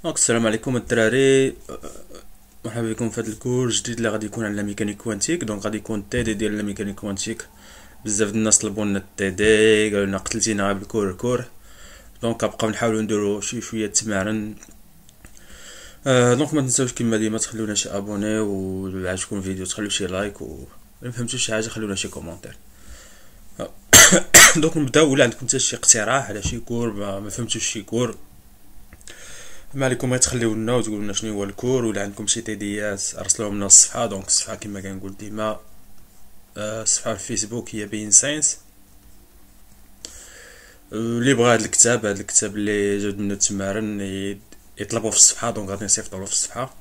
دونك السلام عليكم الدراري. مرحبا بكم في هذا الكور جديد اللي غادي يكون على لا ميكانيك كوانتيك. دونك غادي يكون التي دي ديال لا ميكانيك كوانتيك. بزاف د الناس طلبوا لنا التي دي، قالوا لنا قتلتينا بالكور. دونك غنبقاو نحاولوا نديرو شويه تمارين. دونك ما تنساوش كما ديما تخلونا شي ابوني، و عجبكم الفيديو تخلوا شي لايك، و ما فهمتوش شي حاجه خلونا شي كومونتير. دونك نبداو. ولا عندكم حتى شي اقتراح على شي كور ما فهمتوش شي كور، ما عليكم غير تخليو لنا وتقولوا لنا شنو هو الكور. ولا عندكم شي تيديات ارسلوهم لنا الصفحه. دونك الصفحه كما كنقول ديما الصفحه في الفيسبوك هي بين ساينس. اللي بغى هاد الكتاب اللي جاوب منه التمارين يطلبوه في الصفحه. دونك غادي نصيفطوا له في الصفحه.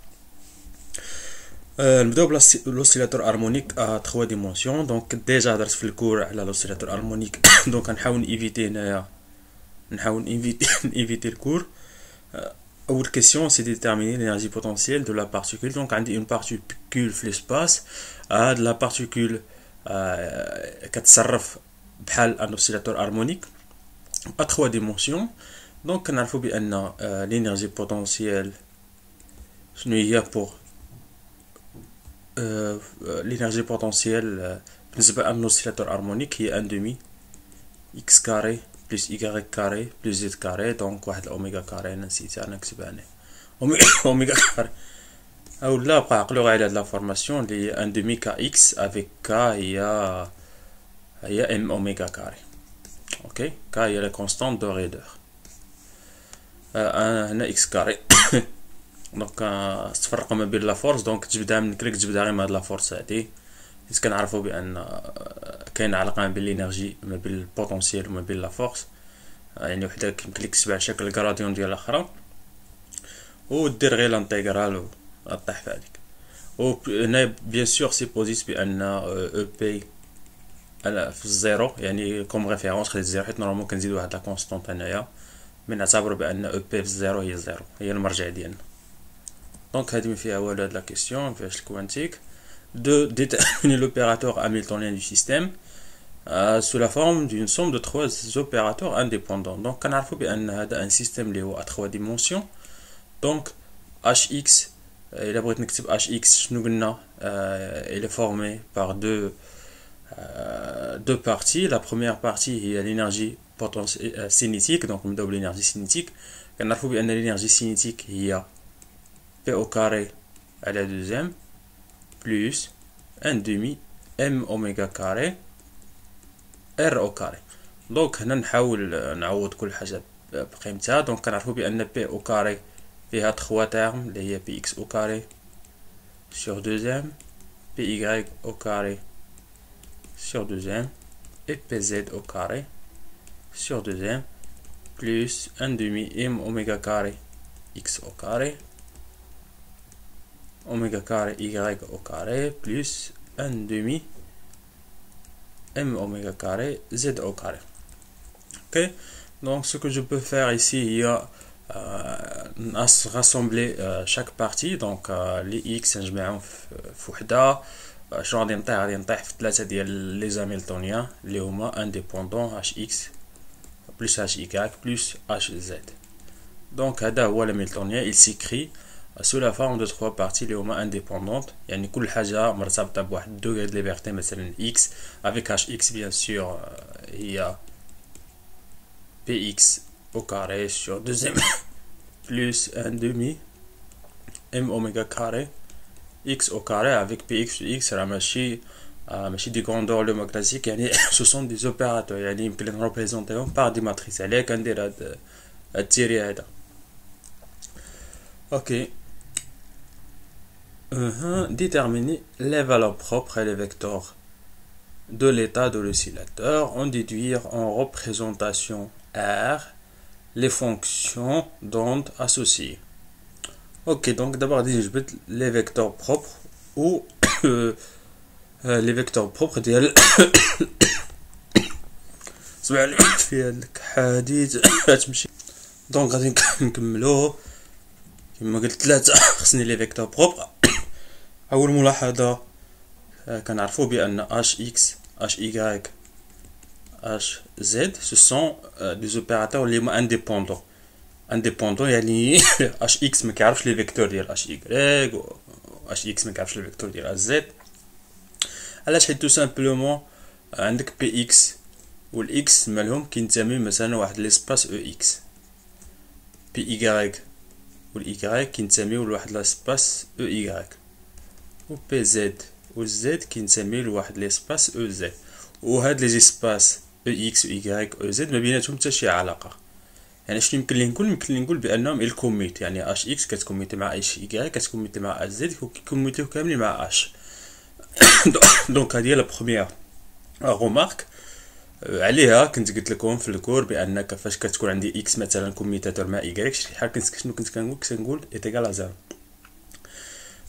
نبداو بلوسيلاتور هارمونيك 3 ديمونسيون. دونك ديجا هضرت في الكور على لوسيلاتور هارمونيك. دونك غنحاول نيفيتي هنايا، نيفيتي الكور. اول كيسيون سي ديتيرميني l'énergie potentielle de la particule. دونك عندي une particule في l'espace. هاد لا بارتيكول كتصرف بحال ان اوسيلاتور هارمونيك ا 3 ديمونسيون. دونك كنعرفوا بان l'énergie potentielle شنو هي بور l'énergie potentielle بالنسبه لان اوسيلاتور هارمونيك هي 1 demi x carré plus y carré plus z carré. دونك واحد الاوميغا كاري، انا نسيتها، انا نكتبها هنا اوميغا كاري. او لا بقى عقلوا على هاد لا فورماسيون اللي 1 demi k x افيك k هي ام اوميغا كاري. اوكي، k هي لا كونستانت دو ريدور. هنا x كاري. دونك تفرق ما بين لا فورس. دونك تبدا من كليك، تبدا غير مع هاد لا فورس هادي. حيت كنعرفوا بان كاين علاقه ما بين الانرجي، ما بين البوتونسييل وما بين لا فورس. يعني وحده يمكن لك تسبع شكل الغراديون ديال الاخرى، ودير غير لانتيغرال وطيح في هذيك. و هنا بيان سور سيبوزيت بان او بي في الزيرو، يعني كوم ريفيرونس خديت الزيرو حيت نورمالمون كنزيد واحد لا كونستانت هنايا، من نعتبروا بان او بي في الزيرو هي الزيرو، هي المرجع ديالنا. دونك هذه ما فيها والو هاد لا كيسيون فيهاش الكوانتيك. de déterminer l'opérateur hamiltonien du système sous la forme d'une somme de 3 opérateurs indépendants. Donc on a un système qui a 3 dimensions. Donc hx, il a besoin de hx, il est formé par deux parties. La première partie est l'énergie cinétique. Donc on double l'énergie cinétique. On a l'énergie cinétique il y a p au carré à la deuxième plus 1 demi m oméga carré r au carré. دونك هنا نحاول نعوض كل حاجه بقيمتها. دونك كنعرفوا بان p au carré فيها 3 تيرم اللي هي px au carré sur 2m, py au carré sur 2m et pz au carré sur 2m plus 1 demi m oméga carré x au carré oméga carré y au carré plus 1 demi m oméga carré z au carré. Ok, donc ce que je peux faire ici, il y a rassembler chaque partie. Donc les x نجمعهم في وحده. شنو غادي نطيح؟ غادي نطيح في 3 ديال لي زاميلتونيان اللي هما انديبوندون hx plus hy plus hz. donc هذا هو l'hamiltonien. il s'écrit sous la forme de 3 parties اللي هما indépendantes، يعني كل حاجه مرتبطه بواحد دوغري د ليبرتي. مثلا x avec hx bien sûr هي px au carré sur 2m plus 1 demi m oméga carré x au carré avec px x راه ماشي دي grandeur لو كلاسيك، يعني ce sont des opérateurs، يعني يمكن نريبريزونطيهم par des matrices. عليه كندير هاد التيري هذا. اوكي، déterminer les valeurs propres et les vecteurs de l'état de l'oscillateur. On déduire en représentation R les fonctions d'onde associées. Ok, donc d'abord je vais les vecteurs propres ou les vecteurs propres ديال سمع لي في هذاك حديث تمشي. دونك غادي نكملو كما قلت 3 خصني لي فيكتور بروبر. اول ملاحظه كنعرفوا بان hx hy hz ce sont des opérateurs les indépendants. انديبوندون يعني اش اكس ما كيعرفش لي فيكتور ديال اش اي و اش اكس ما كيعرفش لي فيكتور ديال اش زد. علاش؟ حيت تو سامبلومون عندك بي اكس والاكس مالهم كينتمي مثلا واحد ليسباس او اكس، بي ايغريك والايغريك كينتميو لواحد ليسباس او ايغريك، و بي زد والزد كينتمي لواحد ليسباس او زد. وهاد لي زيسباس او اكس و ايغريك او زد ما بيناتهم حتى شي علاقه. يعني شنو يمكن لي نقول؟ يمكن لي نقول بانهم الكوميت، يعني اش اكس كتكوميتي مع اش ايغريك كتكوميتي مع اش زد كيكوميتيو كاملين مع اش. دونك هذه هي لا بروميير غومارك عليها كنت قلت لكم في الكور بانك فاش كتكون عندي اكس مثلا كوميتاتور مع ايغريك شحال شنو كنت كنقول ايتيغال زيرو.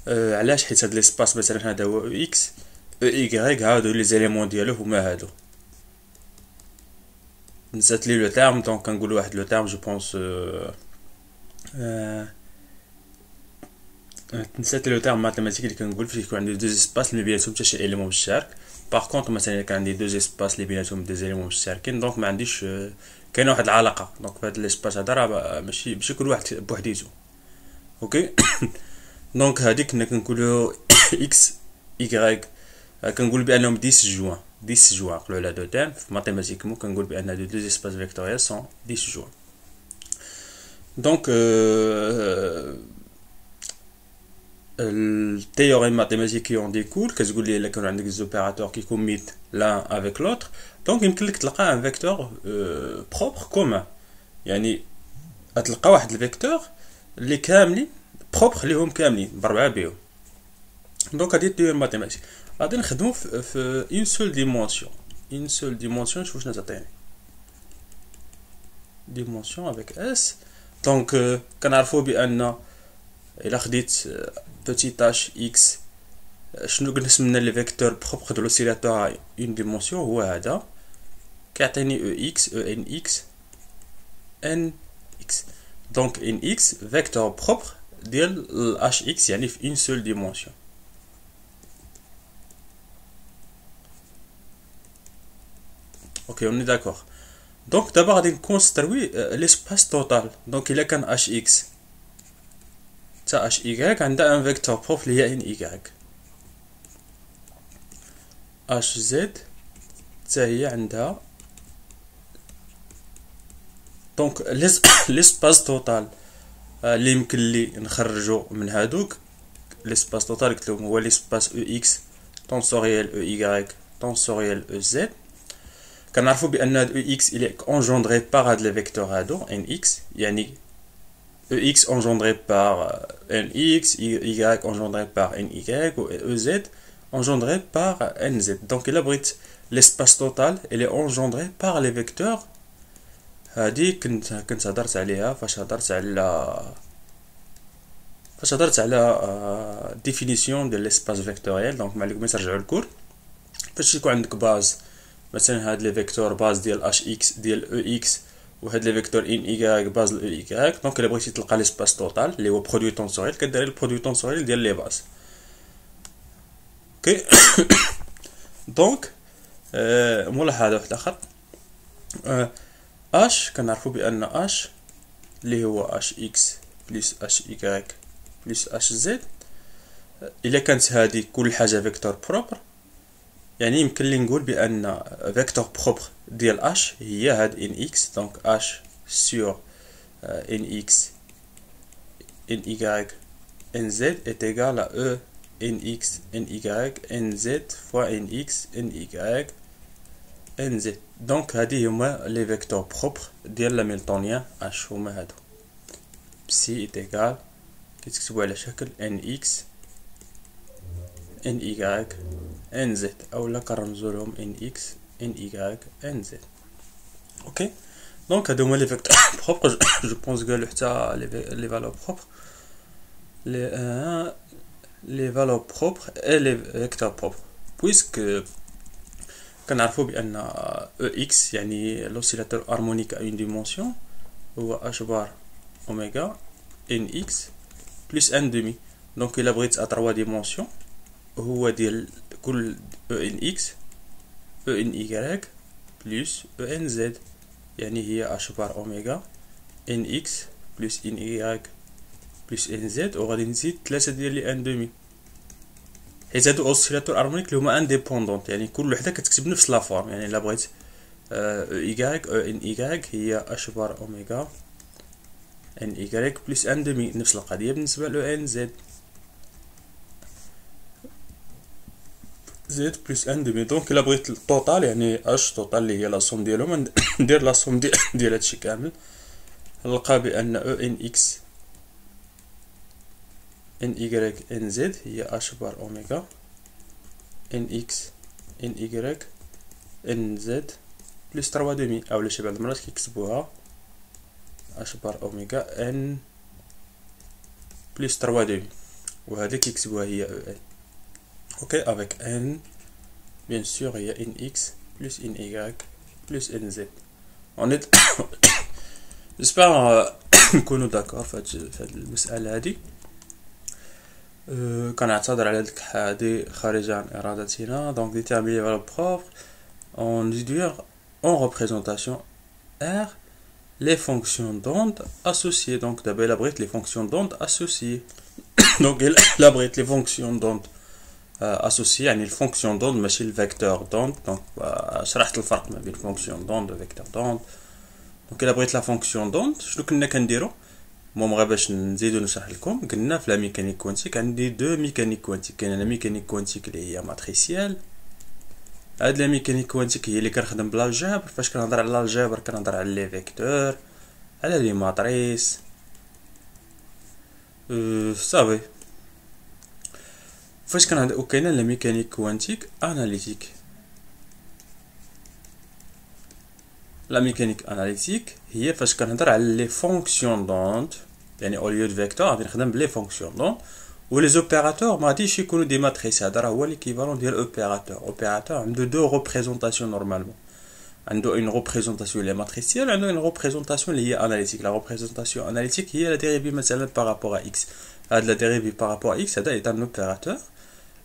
علاش؟ حيت هاد ليسباس مثلا هذا هو اكس ايغريك هادو لي زيليمون ديالو هما هادو. نسات لي لو تيرم دونك كنقول واحد لو تيرم جو بونس نسات لو تيرم ماتيماتيك اللي كنقول فاش يكون عندي دو اسباس اللي بيناتهم حتى شي اليمون مشترك. باغ كونطخ مثلا الا كان عندي دو اسباس اللي بيناتهم دي اليمون مشتركين دونك ما عنديش كاينه واحد العلاقه. دونك فهاد ليسباس هذا راه ماشي كل واحد بوحديتو. اوكي. دونك هادي كنا كنقولوا اكس ايغريك كنقول بانهم 10 جوان 10 جوان. نقولوا على دو تيرم في ماتيماتيكمون كنقول بان هادو دو اسباس فيكتوريال سون 10 جوان. دونك التhéorème mathématique qui en découle كتقول لي الا كانوا عندك des opérateurs qui commutent l'un avec l'autre دونك يمكن لك تلقى ان فيكتور بروبر كومون. يعني غتلقى واحد الفيكتور اللي كاملين بروبر ليهم كاملين بربعه بيهم. دونك هادي التيوري ماتيماتيك غادي نخدمو في اون سول ديمونسيون. اون سول ديمونسيون شوف شنو تعطيني ديمونسيون افيك اس. دونك كنعرفو بان الا خديت petit h x شنو قسمنا لي فيكتور بروبر دو لوسيلاتور اون ديمونسيون هو هذا كيعطيني او اكس او ان اكس ان اكس. دونك ان اكس فيكتور بروبر ديال اش اكس يعني في اون سول ديمونسيون. اوكي اوني داكور. دونك دابا غادي نكونستروي ليسباس توتال. دونك الا كان اش اكس تا اش ايغريك عندها ان فيكتور بروبر اللي هي ان ايغريك. اش زد تا هي عندها دونك ليسباس توتال اللي يمكن لي نخرجو من هادوك ليسباس توتال قلت لهم هو ليسباس او اكس تونسوريال او ايغريك تونسوريال او زد. كنعرفو بان هاد او اكس il est engendré par هاد لي فيكتور هادو ان اكس يعني EX engendré par NX, Y engendré par NY ou EZ engendré par NZ. Donc il abrite l'espace total, il est engendré par les vecteurs. هادي كنت هضرت عليها فاش هضرت على définition de l'espace vectoriel. دونك معليكم ترجعوا الكور فاش يكون عندك باز مثلا هاد لي فيكتور باز ديال اش اكس ديال او اكس وهاد لي فيكتور ان ايغريك باز ل ايغريك. دونك الا بغيتي تلقى ليسباس توتال اللي هو برودوي تونسوريال كدير البرودوي تونسوريال ديال لي باز. اوكي. دونك ملاحظه واحد اخر اش كنعرفوا بان اش اللي هو اش اكس بلس اش ايغريك بلس اش زد الا كانت هذه كل حاجه فيكتور بروبر يعني يمكن لي نقول بان فيكتور بروبر ديال اش هي هاد ان اكس. دونك اش سور ان اكس ان ايغريك ان زد est égal à e ان اكس ان ايغريك ان زد فوا ان اكس ان ايغريك ان زد. دونك هادي هما لي فيكتور بروبر ديال لاميلتونيان اش هما هادو سي est égal كيتكتبوا على شكل ان اكس ان ايغريك ان زد اولا كنرمزو لهم ان اكس ان ايغريك ان زد. اوكي. دونك هادو هما لي فيكتور بروبر جو بونس قالو حتى لي فالور بروبر لي فالور بروبر اي لي فيكتور بروبر بويسك كنعرفو بان او اكس يعني لوسيلاتور هارمونيك ا اون ديمونسيون هو اش بار اوميغا ان اكس بلس ان دومي. دونك الا بغيت ا 3 ديمونسيون هو ديال كل او ان اكس او ان ايغريك بلس او ان زد يعني هي اش بار اوميغا ان اكس بلس ان اي بلس ان زد، وغادي نزيد 3 ديال لي ان دومي، حيت هادو اوسيلاتور هارمونيك اللي هما انديبوندونت، يعني كل وحده كتكتب نفس لا فورم. يعني الا بغيت ايكغيك ان ايكغيك هي اش بار اوميغا ان ايكغيك بلس ان دومي، نفس القضيه بالنسبه لو ان زد زد بلس ان دومي. دونك الا بغيت التوتال يعني اش توتال اللي هي لا سوم ديالهم، ندير لا سوم ديال هادشي كامل، نلقى بان او ان اكس ان ايكغيك ان زد هي اش بار اوميغا ان اكس ان ايكغيك ان زد بلس 3 دومي، اولا شي بعض المرات كيكتبوها اش بار اوميغا ان بلس 3 دومي، وهذا كيكتبوها هي او ان. اوكي افيك ان بيان سور هي ان اكس بلس ان ايكغيك بلس ان زد. اون ايت جيسبر نكونوا داكور في هاد المساله هادي. كنعتذر على ديك هادي خارجه عن ارادتنا. دونك ديتيرميني فالور بروبر on déduire en représentation R les fonctions d'onde associées. Donc d'abord il abrite les fonctions d'onde associées. Donc il abrite les fonctions d'onde associées, يعني الفونكسيون d'onde ماشي الفيكتور d'onde. donc شرحت الفرق ما بين فونكسيون d'onde وفيكتور d'onde. donc il abrite la fonction d'onde. شنو كنا كنديرو المهم غير باش نزيدو نشرح لكم، قلنا في لا ميكانيك كوانتيك عندي دو ميكانيك كوانتيك. كاينه لا ميكانيك كوانتيك اللي هي ماتريسيال، هاد لا ميكانيك كوانتيك هي اللي كنخدم بلا الجبر. فاش كنهضر على الجبر كنهضر على لي فيكتور، على لي ماتريس صافي. فاش كنهضر وكاينه لا ميكانيك كوانتيك اناليتيك. لا ميكانيك اناليتيك هي فاش كنهضر على لي فونكسيون دوند، يعني او ليو دو فيكتور غادي نخدم بلي فونكسيون دوند، ولي زوبيراتور ما غاديش يكونوا دي ماتريس. هذا راه هو ليكيفالون ديال اوبيراتور. اوبيراتور عنده دو ريبريزونطاسيون نورمالمون، عنده اون ريبريزونطاسيون اللي ماتريسيال، عنده اون ريبريزونطاسيون اللي هي اناليتيك. لا ريبريزونطاسيون اناليتيك هي لا ديريفي مثلا بارابور ا اكس. هاد لا ديريفي بارابور ا اكس هذا ايت ان اوبيراتور.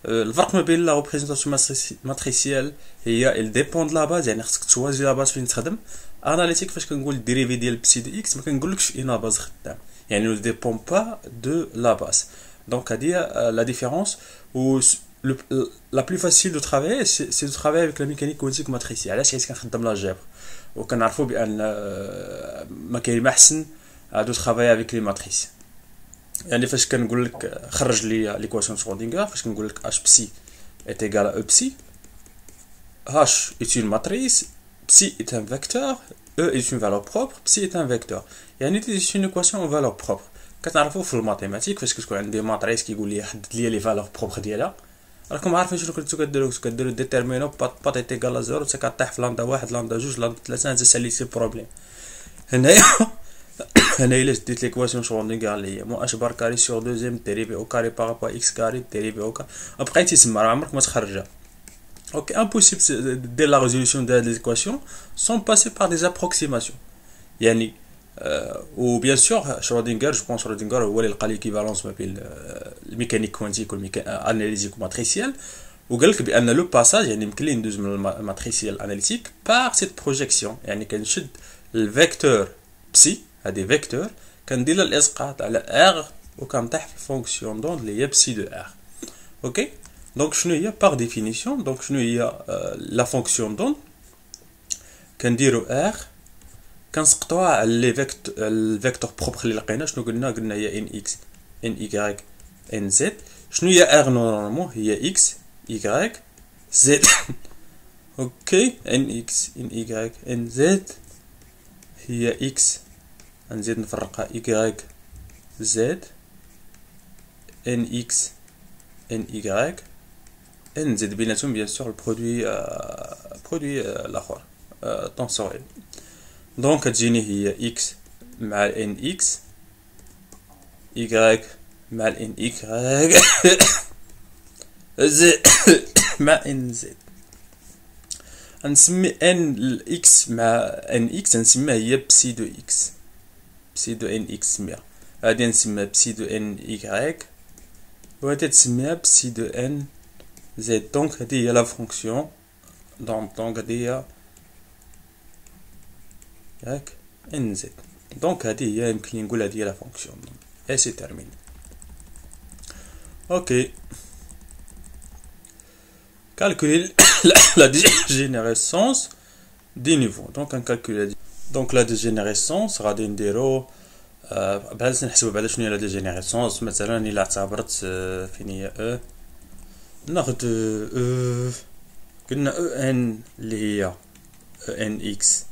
الفرق ما بين لا ريبريزونطاسيون ماتريسيال هي ال ديبون د لا باز، يعني خصك توازي لا باز فين تخدم. اناليتيك فاش كنقول الديريفي ديال بسي دو اكس ما كنقولكش في اين باز خدام، يعني نو ديبون با دو لا باز. دونك هادي لا ديفيرونس. و la plus facile de travailler c'est de travailler avec la mécanique quantique matricielle. علاش؟ حيت كنخدم لا جبر وكنعرفوا بان ما كاين ما احسن دو travailler avec les matrices. يعني فاش كنقول لك خرج لي ليكواسيون شرودينغر، فاش كنقول لك h psi est égal à e psi، h est une matrice, psi est un vecteur, e est une valeur propre, psi est un vecteur. يعني c'est une équation en valeur propre. كتعرفوا في الماتيماتيك فاش كتكون عندي ماتريس كيقول لي حدد لي لي فالور بروبر ديالها، راكم عارفين شنو كنتو كديروا ديتيرمينو بات ايتيغال زيرو، حتى كطيح في لاندا واحد لاندا جوج لاندا ثلاثه، انت ساليتي البروبليم. هنايا الا ديت ليكواسيون شرودينغر اللي هي مو اش بار كاري سور دوزيام ديريفي او كاري بارابور اكس كاري ديريفي او كاري، بقيتي تسمى راه عمرك ما تخرجها. اوكي امبوسيبل دير لا ريزوليوشن ديال ليكواسيون سون باسي بار دي ابروكسيماسيون. يعني و بيان سور شرودينغر جو بونس شرودينغر هو اللي لقى ليكيفالونس ما بين الميكانيك كوانتيك والاناليتيك ماتريسيال، وقال لك بان لو باساج يعني يمكن لي ندوز من الماتريسيال اناليتيك بار سيت بروجيكسيون. يعني كنشد الفيكتور بسي، هادي فيكتور كندير له الاسقاط على ار وكنطيح في الفونكسيون دوند اللي هي بسي دو ار. اوكي دونك شنو هي بار ديفينيسيون؟ دونك شنو هي لا فونكسيون دوند؟ كنديرو ار كنسقطوها على لي فيكتور الفيكتور بروبر اللي لقينا. شنو قلنا هي ان اكس ان ايكغيك ان زد. شنو هي ار نورمالمون؟ هي اكس ايكغيك زد. اوكي ان اكس ان ايكغيك ان زد هي اكس، نزيد نفرقها ايكغيك زد ان اكس ان ايكغيك ان نزيد بيناتهم بيان سور البرودوي الاخر طونسوريل. دونك تجيني هي اكس مع ان اكس ايكغيك مع ان ايكغيك زد مع ان زد. نسمي ان الاكس مع ان اكس نسميها هي بسي دو اكس، بسي دو ان اكس سميها. غادي نسميها بسي دو ان ايكغيك وغادي تسميها بسي دو ان زد. دونك هادي هي لا فونكسيون. دونك هادي هي ياك ان زد. دونك هذه هي يمكن لي نقول هذه هي لا فونكسيون اي سي تيرميني. اوكي calculer la dégénérescence des niveaux. Donc on calcule donc la dégénérescence غادي نديرو بحال نحسبو بعدا شنو هي لا ديجينيريسونس. مثلا الا اعتبرت فين هي او ناخد قلنا او ان اللي هي او ان اكس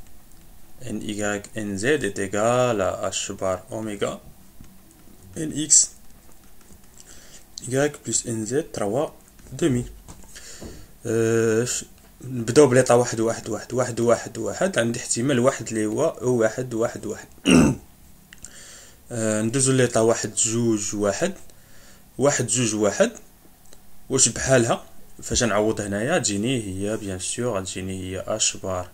ان y ان z est égal à h bar oméga n x y plus n z 3 demi. نبداو بليطا واحد واحد واحد واحد واحد واحد. عندي احتمال واحد اللي هو او واحد واحد واحد. ندوزو ليطا واحد جوج واحد واحد جوج واحد. واش بحالها فاش نعوض هنايا تجيني هي بيان سور غتجيني هي اش بار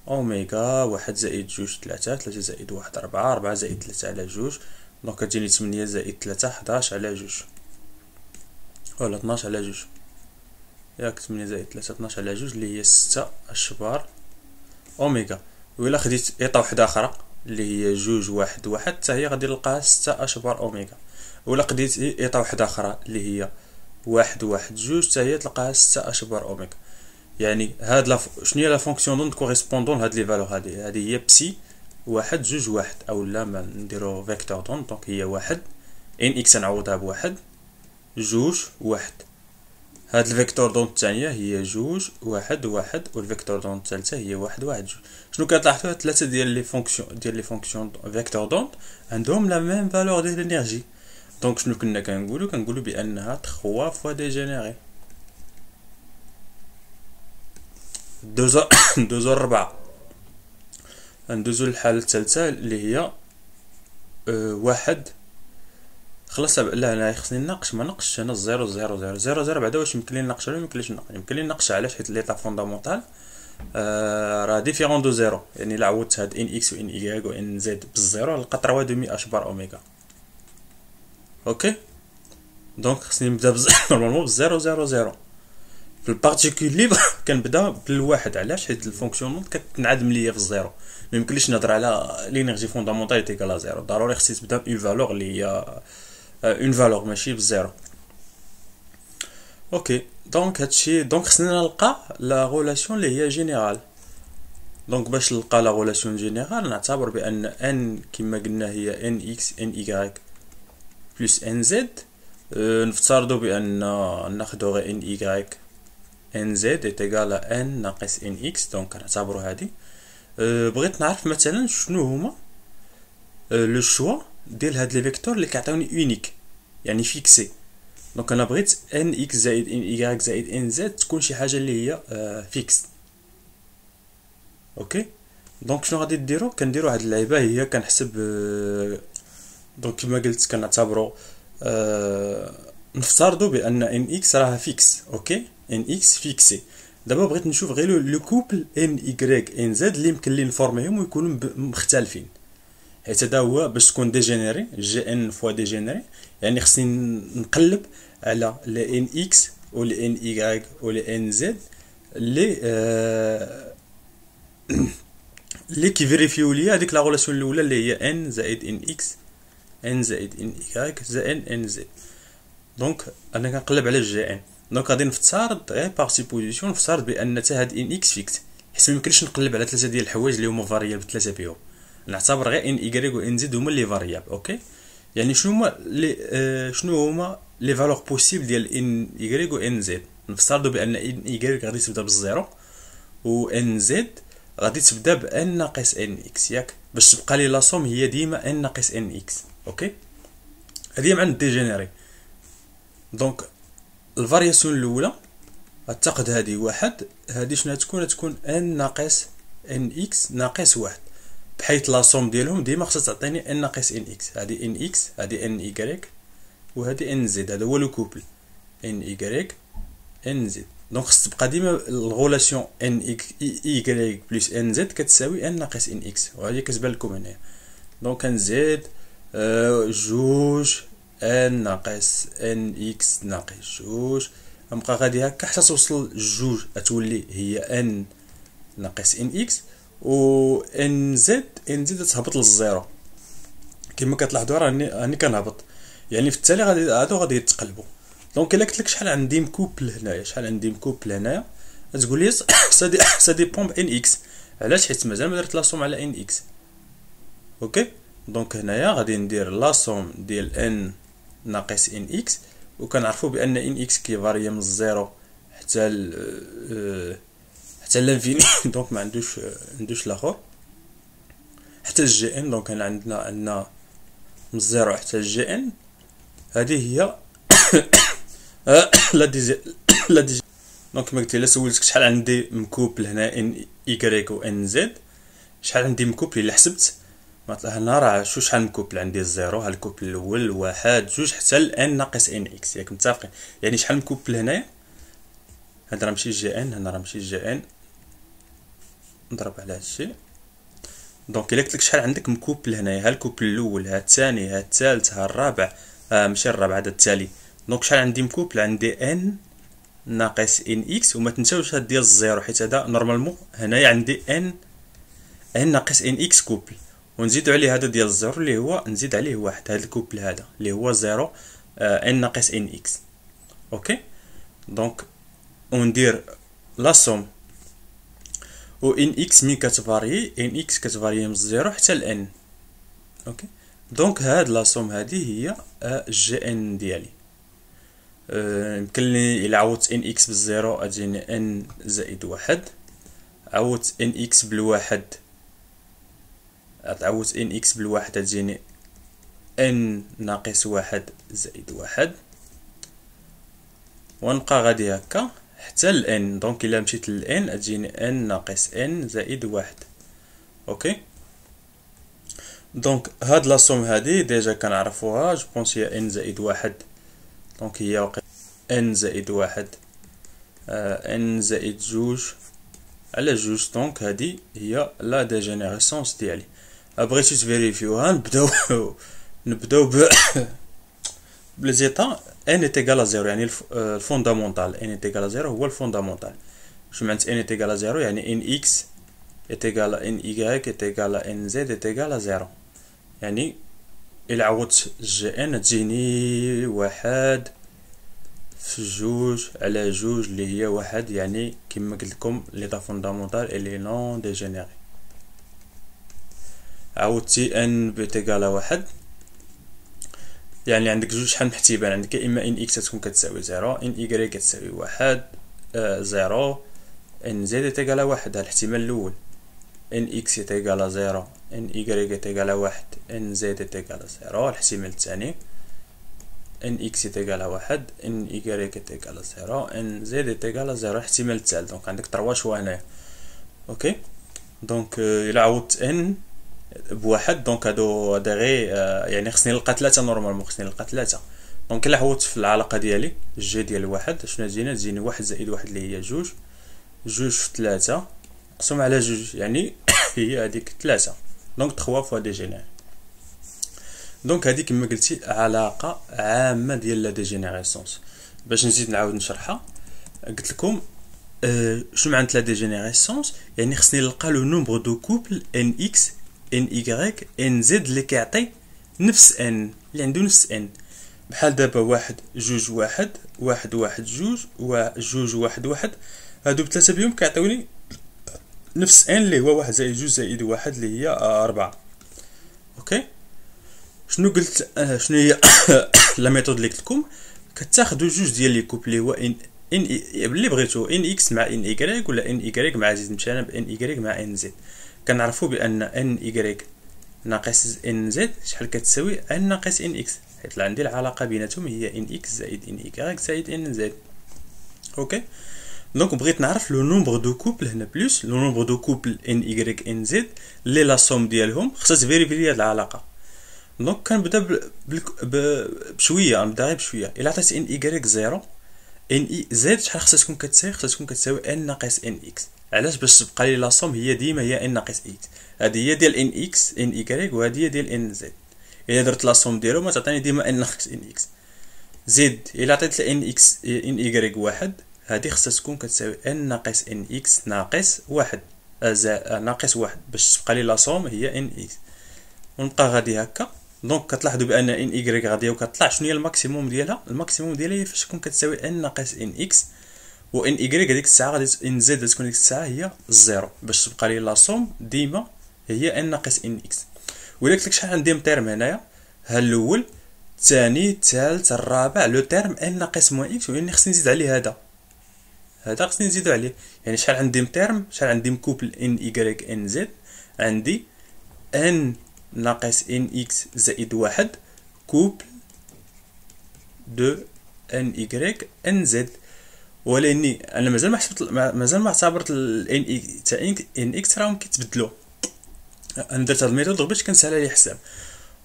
اوميغا واحد زائد جوج تلاتة تلاتة زائد واحد ربعة ربعة زائد تلاتة على جوج. دونك كتجيني 8 زائد تلاتة 11 على جوج ولا 12 على جوج ياك 8 زائد 3 12 على جوج اللي هي 6 اش بار اوميغا. وإلا خديت ايطا وحده اخرى اللي هي جوج واحد واحد حتى هي غادي نلقاها 6 اش بار اوميغا. وإلا خديت ايطا وحده اخرى اللي هي واحد واحد جوج حتى هي تلقاها 6 اش بار اوميغا. يعني هاد شنو هي لا فونكسيون دون كوريسبوندون هاد لي فالور هادي هي بسي واحد جوج واحد اولا ما نديرو فيكتور دون. دونك هي واحد ان اكس نعوضها بواحد جوج واحد. هاد الفيكتور دون الثانيه هي جوج واحد واحد والفيكتور دون الثالثه هي واحد واحد جوج. شنو كتلاحظوا ثلاثه ديال لي فونكسيون فيكتور دون عندهم لا ميم فالور ديال الانرجي. دونك شنو كنا كنقولوا بانها 3 فوا ديجينيري. ندوزو الربعه. ندوزو للحاله الثالثه اللي هي واحد خلاص. لا انا خصني نناقش ما نقش انا 0 0 0 0 0 بعدا واش يمكن لي نناقش ولا يمكنليش نناقش. يمكن لي نناقش علاش حيت ليطا فوندامونتال راه ديفيرون دو 0. يعني الا عوضت هاد ان اكس و ان y و ان زد بالزيرو نلقى 3 دومي اش بار اوميغا. اوكي دونك خصني نبدا نورمالمون ب 0 0 0. في البارتيكول ليبر كنبدا بالواحد. علاش حيت الفونكسيونمون كتنعدم ليا في الزيرو. ما يمكنليش نهضر على لينيرجي فوندامونتال تيكال زيرو. ضروري خصني تبدا بون فالور اللي هي اون فالور ماشي بالزيرو. اوكي دونك هادشي دونك خصنا نلقى لا غولاسيون اللي هي جينيرال. دونك باش نلقى لا غولاسيون جينيرال نعتبر بان ان كما قلنا هي ان اكس ان y بلس ان زد. نفترضوا بان ناخذوا غير ان y ان زد est égal à n ناقص ان اكس. دونك نعتبروا هذه. بغيت نعرف مثلا شنو هما لو شوا ديال هاد لي فيكتور اللي كيعطيوني اونيك يعني فيكسي. دونك انا بغيت ان اكس زائد ان y زائد ان زد تكون شي حاجه اللي هي فيكس. اوكي دونك شنو غادي نديرو كنديرو هاد اللعيبه هي كنحسب. دونك كما قلت كنعتبروا نفترضوا بان ان اكس راها فيكس. اوكي ان اكس فيكسي. دابا بغيت نشوف غير لو كوبل ان y ان زد اللي يمكن لي نفورميهم ويكونوا مختلفين. حيت هذا هو باش تكون ديجينيري جي ان فوا ديجينيري. يعني خصني نقلب على لي ان اكس و لي ان y و لي ان زد اللي كيفيريفيو ليا هذيك لا غولاسيون الاولى اللي هي ان زائد ان اكس ان زائد ان y زائد ان زد. دونك انا كنقلب على جي ان. دونك غادي نفترض غير باغ سيبوزيسيون نفترض بان حتى هاد ان اكس فيكس. حيت ما يمكنش نقلب على ثلاثه ديال الحوايج اللي هما فاريابل ثلاثه فيهم. نعتبر غير ان y و ان زد هما لي فاريابل. اوكي يعني شنو هما لي فالور بوسيبل ديال ان y و ان زد. نفترضوا بان ان y غادي تبدا بالزيرو و ان زد غادي تبدا بان ناقص ان اكس ياك باش تبقى لي لا سوم هي ديما ان ناقص ان اكس. اوكي هذه مع الديجينيري. دونك الفارياسيون الاولى غتاخد هذه واحد. هذه شنو تكون ان ناقص ان اكس ناقص واحد بحيث لا سوم ديالهم ديما خصها تعطيني ان ناقص ان اكس. هذه ان اكس هذه ان y وهذه ان زد. هذا هو لو كوبل ان y ان زد. دونك خص تبقى ديما الغولاسيون ان y بلس ان زد كتساوي ان ناقص ان اكس. وهذه كتبان لكم هنايا. دونك ان زد جوج ان ناقص ان اكس ناقص جوج. غنبقى غادي هكا حتى توصل جوج غتولي هي ان ناقص ان اكس و ان زد تهبط للزيرو. كما كتلاحظوا راني كنهبط، يعني في التالي غادي يتقلبوا. دونك الا قلت لك شحال عندي مكوبل هنايا، شحال عندي مكوبل هنايا، تقول لي سا ديبون ان اكس. علاش؟ حيت مازال ما درت لاصوم على ان اكس. اوكي، دونك هنايا غادي ندير لاصوم ديال ان ناقص ان اكس، وكنعرفوا بان ان اكس كيفاري من الزيرو حتى حتى لانفيني. دونك ما عندوش الاخر حتى الجي ان. دونك هنا عندنا من الزيرو حتى الجي ان. هذه هي لا دي. دونك كما قلت، الا سولتك شحال عندي مكوبل هنا ان ايكغيك و ان زد، شحال عندي مكوبل الا حسبت مثلا هنا راه شحال مكوبل عندي؟ الزيرو، ها الكوبل الاول، واحد، جوج، حتى الان ناقص ان اكس. ياك متفقين؟ يعني شحال مكوبل هنايا؟ هذا راه ماشي جي ان، هنا راه ماشي جي ان، نضرب على هادشي. دونك الا قلت لك شحال عندك مكوبل هنايا، ها الكوبل الاول، ها الثاني، ها الثالث، ها الرابع، ماشي الرابع، هذا التالي. دونك شحال عندي مكوبل؟ عندي ان ناقص ان اكس، وما تنساوش هاد ديال الزيرو، حيت هذا نورمالمون هنايا عندي ان ناقص ان اكس كوبل، ونزيدو عليه هذا ديال الزيرو اللي هو نزيد عليه واحد، هذا الكوبل هذا اللي هو زيرو ان ناقص ان اكس. اوكي، دونك وندير لا سوم و ان اكس مين كتفاري، ان اكس كتفاري من الزيرو حتى الان. اوكي، دونك هاد لا سوم هادي هي جي ان ديالي. يمكن لي الا عوضت ان اكس بالزيرو اجيني ان زائد واحد، عوضت ان اكس بالواحد، عوضت ان اكس بالواحد تجيني ان ناقص واحد زائد واحد، ونبقى غادي هكا حتى الان. دونك الا مشيت للان تجيني ان ناقص ان زائد واحد. اوكي، دونك هاد لا سوم هادي ديجا كنعرفوها، جو بونس هي ان زائد واحد. دونك هي ان زائد واحد ان زائد جوج على جوج. دونك هادي هي لا ديجينيراسيونس ديالي. بغيتو تفيريفيوها نبداو بلي زيتا ان ايتيغال زيرو، يعني الفوندامونتال. ان ايتيغال زيرو هو الفوندامونتال. شنو معنات ان ايتيغال زيرو؟ يعني ان اكس ايتيغال ان ايكغيك ايتيغال ان زد ايتيغال زيرو. يعني الى عوضت جي ان تجيني واحد في جوج على جوج اللي هي واحد، يعني كما قلت لكم ليطا فوندامونتال اللي نون ديجينيري. عوضتي ان بتيغال واحد، يعني عندك جوج شحال من احتمال. عندك اما ان اكس تكون كتساوي زيرو، ان ايكغيك كتساوي واحد، زيرو، ان زد تيغال واحد. هذا الاحتمال الاول، ان اكس تيغال زيرو، ان ايكغيك تيغال واحد، ان زد تيغال زيرو. الاحتمال الثاني ان اكس تيغال واحد، ان ايكغيك تيغال زيرو، ان زد تيغال زيرو. الاحتمال الثالث. دونك عندك 3 شوا هنايا. اوكي، دونك الى عوضت ان بواحد، دونك هادو غير يعني خصني نلقى 3 نورمالمون، خصني نلقى 3. دونك الا عوضت في العلاقه ديالي الجي ديال واحد، شنو تجيني واحد زائد واحد اللي هي جوج، جوج في 3 مقسوم على جوج، يعني هي هذيك 3. دونك 3 فوا ديجينير. دونك هذه كما قلتي علاقه عامه ديال لا ديجينيراسيونس. باش نزيد نعاود نشرحها، قلت لكم شنو معنات لا ديجينيراسيونس؟ يعني خصني نلقى لو نومبر دو كوبل ان اكس ان ايكغيك ان زد اللي كيعطي نفس ان، اللي عنده نفس ان. بحال دابا واحد جوج واحد، واحد واحد جوج، وجوج واحد واحد، هادو بثلاثه بهم كيعطيوني نفس ان اللي هو واحد زائد جوج زائد واحد اللي هي 4. اوكي، شنو قلت؟ شنو هي لا ميثود اللي قلت لكم؟ كتاخذوا جوج ديال لي كوبل اللي هو ان اللي بغيتو، ان اكس مع ان ايكغيك، ولا ان ايكغيك مع زد. مشينا بان ايكغيك مع ان زد. كنعرفوا بان ان ايكغيك ناقص ان زد شحال كتساوي ان ناقص ان اكس، حيت عندي العلاقه بيناتهم هي ان اكس زائد ان ايكغيك زائد ان زد. اوكي، دونك بغيت نعرف لو نومبر دو كوبل هنا بلس لو نومبر دو كوبل ان ايكغيك ان زد اللي لا سوم ديالهم خصها تفيريفي لي هاد العلاقه. دونك كنبدا بشويه، نبدا غير بشويه. الا عطيت ان ايكغيك زيرو، ان اي زد شحال خصها تكون كتساوي؟ خصها تكون كتساوي ان ناقص ان اكس. علاش؟ باش تبقى لي لا سوم هي ديما هي ان ناقص اكس. هذه هي ديال ان اكس ان ايكغيك، وهذه هي ديال ان زد. الا درت لا سوم ديالهم تعطيني ديما ان ناقص ان اكس. زد الا عطيت ان اكس ان ايكغيك واحد، هذه خصها تكون كتساوي ان ناقص ان اكس ناقص واحد، ناقص واحد، باش تبقى لي لا سوم هي ان اكس. ونبقى غادي هكا دونك كتلاحظوا بان ان ايكغيك غاديه وكتطلع شنو هي الماكسيموم ديالها. الماكسيموم ديالها هي فاش تكون كتساوي ان ناقص ان اكس، و ان ايكغيك هذيك الساعه غادي ان زد تكون ديك الساعه هي الزيرو، باش تبقى لي لا سوم ديما هي ان ناقص ان اكس. ولا قلت لك شحال عندي من تيرم هنايا، ها الاول الثاني الثالث الرابع، لو تيرم ان ناقص موان اكس، واني خصني نزيد عليه هذا خصني نزيدو عليه. يعني شحال عندي من تيرم، شحال عندي من كوبل ان ايكغيك ان زد، عندي ان ناقص ان اكس زائد واحد كوبل دو ان ايكغيك ان زد. ولاني انا مازال ما حسبت، مازال ما اعتبرت الان اي تاع ان اكس راهم كيتبدلوا. انا درت هاد الميثود باش كنسهل عليا الحساب.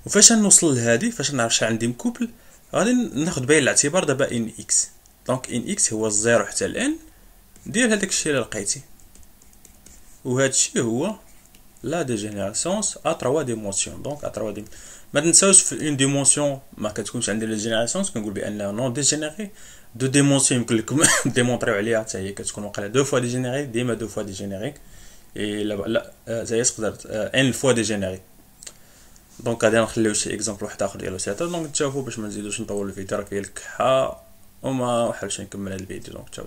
وفاش نوصل لهادي، فاش نعرف شحال عندي مكوبل، غادي ناخذ بعين الاعتبار دابا ان اكس. دونك ان اكس هو الزيرو حتى الان ديال هذاك الشيء اللي لقيتي، وهذا الشيء هو لا ديجينيراسيونس ا 3 ديمونسيون. دونك ا 3 ما تنساوش في اون ديمونسيون ما كتكونش عندنا لا ديجينيراسيونس، كنقول بان نون ديجينيري. دو ديمونسيون يمكن لكم ديمونطريو عليها حتى هي كتكون واقيلا دو فوا ديجينيري، ديما دو فوا ديجينيري. اي لا زي تقدر ان فوا ديجينيري. دونك غادي نخليو شي اكزامبل واحد اخر ديالو سيتا. دونك تشوفوا باش ما نزيدوش نطول الفيديو، راه كاين الكحه وما حاولش نكمل هذا الفيديو. دونك تشاو.